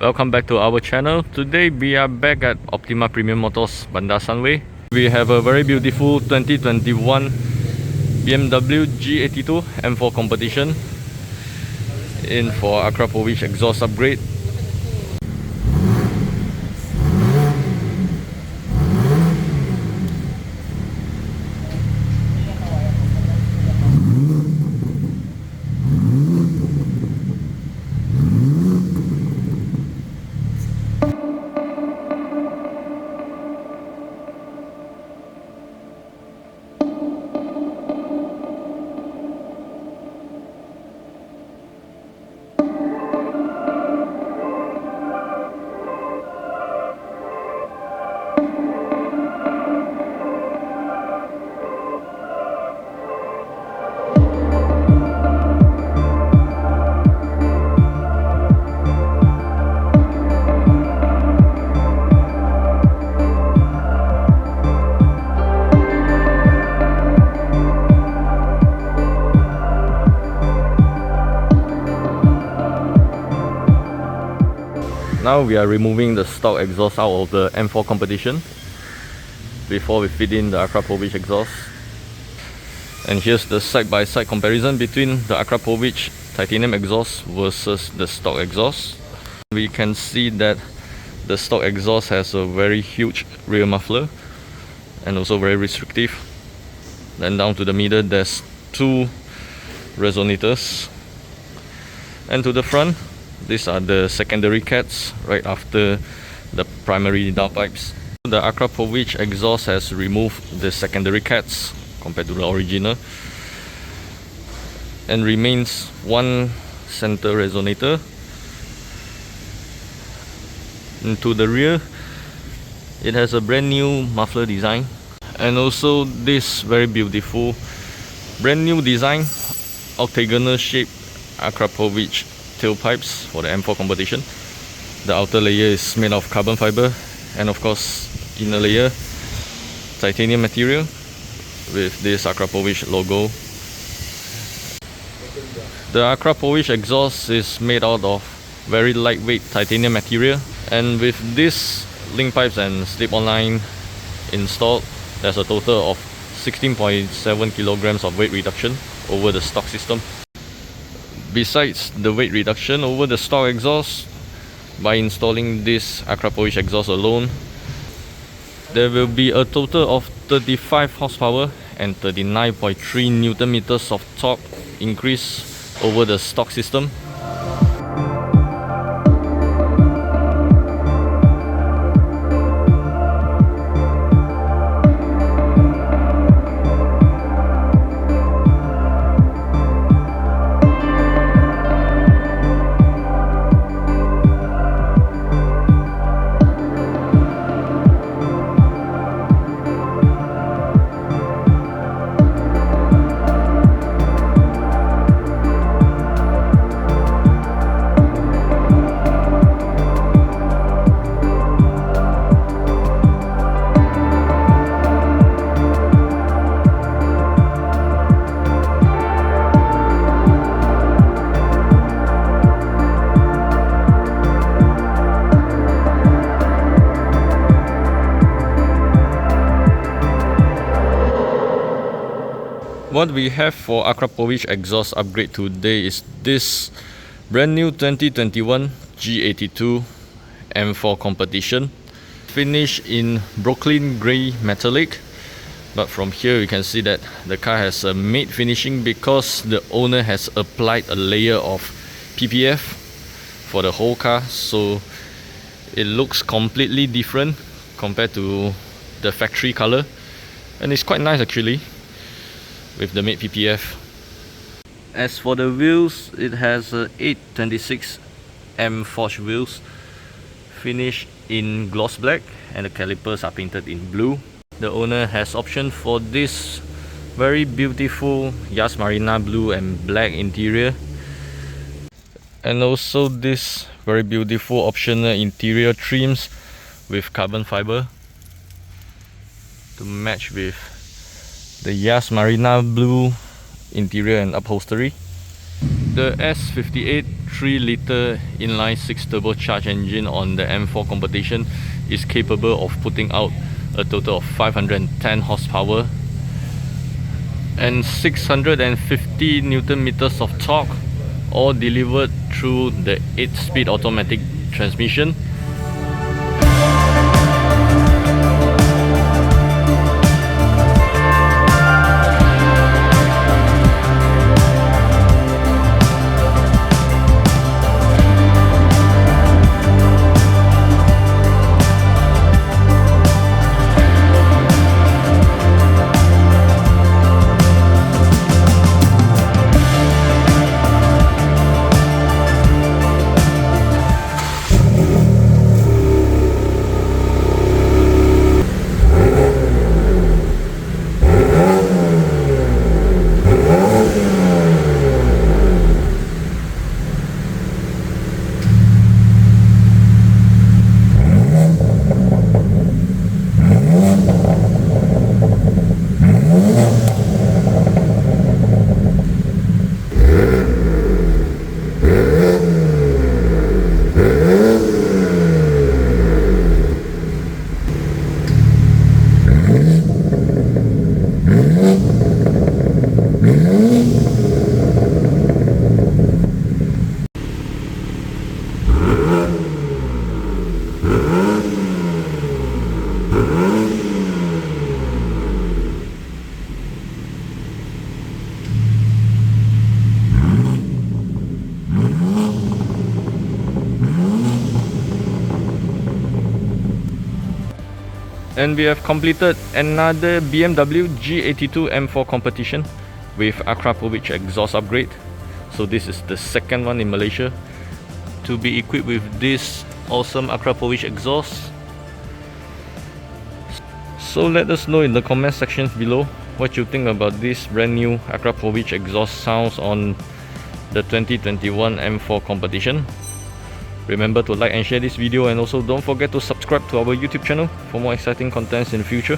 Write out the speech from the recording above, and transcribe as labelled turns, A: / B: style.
A: Welcome back to our channel. Today we are back at Optima Premium Motors Bandar Sunway. We have a very beautiful 2021 BMW G82 M4 Competition in for Akrapovic exhaust upgrade. Now we are removing the stock exhaust out of the M4 Competition before we fit in the Akrapovic exhaust. And here's the side-by-side comparison between the Akrapovic titanium exhaust versus the stock exhaust. We can see that the stock exhaust has a very huge rear muffler and also very restrictive. Then down to the middle there's two resonators, and to the front these are the secondary cats right after the primary downpipes. The Akrapovic exhaust has removed the secondary cats compared to the original and remains one center resonator. And to the rear it has a brand new muffler design, and also this very beautiful brand new design octagonal shaped Akrapovic tailpipes for the M4 Competition. The outer layer is made of carbon fiber, and of course inner layer titanium material with this Akrapovic logo. The Akrapovic exhaust is made out of very lightweight titanium material, and with this link pipes and slip-on line installed, there's a total of 16.7 kilograms of weight reduction over the stock system. Besides the weight reduction over the stock exhaust, by installing this Akrapovic exhaust alone, there will be a total of 35 horsepower and 39.3 Newton meters of torque increase over the stock system. What we have for Akrapovic exhaust upgrade today is this brand new 2021 G82 M4 Competition, finished in Brooklyn grey metallic. But from here you can see that the car has a matte finishing because the owner has applied a layer of PPF for the whole car, so it looks completely different compared to the factory color, and it's quite nice actually with the matte PPF. As for the wheels, it has 826 M forged wheels finished in gloss black, and the calipers are painted in blue. The owner has optioned for this very beautiful Yas Marina blue and black interior, and also this very beautiful optional interior trims with carbon fiber to match with the Yas Marina blue interior and upholstery. The S58 3-litre inline 6 turbocharged engine on the M4 Competition is capable of putting out a total of 510 horsepower and 650 Newton meters of torque, all delivered through the 8-speed automatic transmission. And we have completed another BMW G82 M4 Competition with Akrapovic exhaust upgrade. So this is the second one in Malaysia to be equipped with this awesome Akrapovic exhaust. So let us know in the comment sections below what you think about this brand new Akrapovic exhaust sounds on the 2021 M4 Competition. Remember to like and share this video, and also don't forget to subscribe to our YouTube channel for more exciting contents in the future.